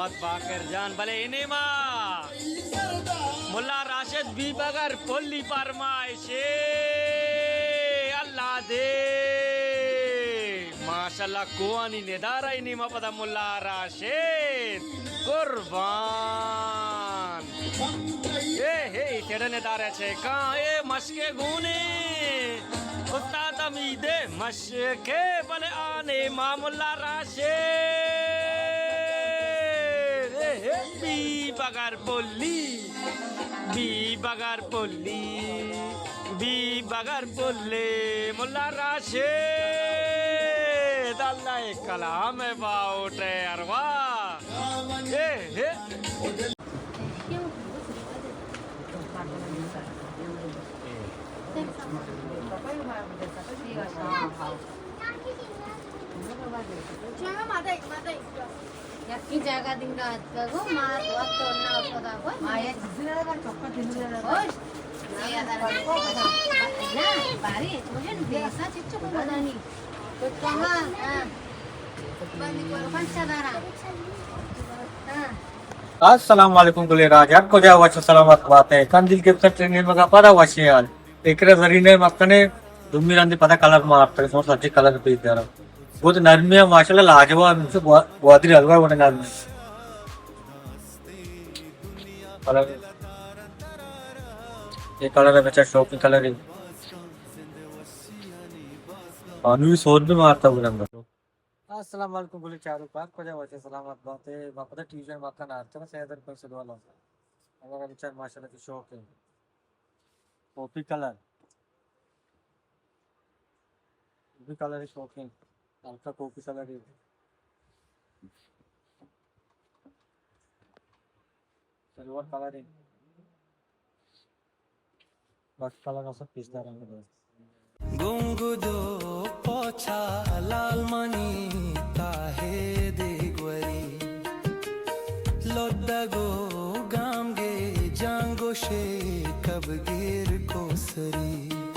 मोहम्मद बाकर जान भले इनेमा मुल्ला राशिद भी बगर पोली फरमाइशे अल्लाह दे माशाल्लाह कुआनी नेदारा इनेमा पदा मुल्ला राशिद कुर्बान हे तेरे नेदारा छे का ए मस्के गुने उस्ताद अमीदे मशके बले आने मामुल्ला राशिद बी बगर पोली मुल्ला राशिद अल्लाह कलाम बाउटे अरवा ఈ జాగా దింగా అత్తగో మా వత్త ఉన్న వత్తదాగో ఆయా జిజినగా చొక్క తినులేదా నా బారి मुझे देसा चिच्चो बनानी तो कहां बंदी को पंचदारा अस्सलाम वालेकुम कुले राजा को जा वाच सलामत बात है कंदिल के ट्रेनिंग मगा पदा वाचे यार एकरे जरीने मक्कने दुम्मीरांदी पदा कलर मारते सो सच्ची कलर पे इधर बहुत नरमी है माशाल्लाह लाजवाब से बहुत ही हलवा बने नरमी कलर ये कलर है बच्चा शॉपिंग कलर है अनु सोच में मारता हूं नंबर अस्सलाम वालेकुम कुले चारों पाक को जा वाच सलामत बात है बापदा टीजर मक्का नारते बस इधर पर से वाला हमारा बच्चा माशाल्लाह की शौक है कॉफी कलर भी कलर है शौक है हल्का कॉफी कलर है सिल्वर कलर है बस कलर का सब पिस्ता रंग है गुंगुदो पोछा लाल मनी ताहे देगवरी लोड्डगो गामगे जांगो शे कब गिर कोसरी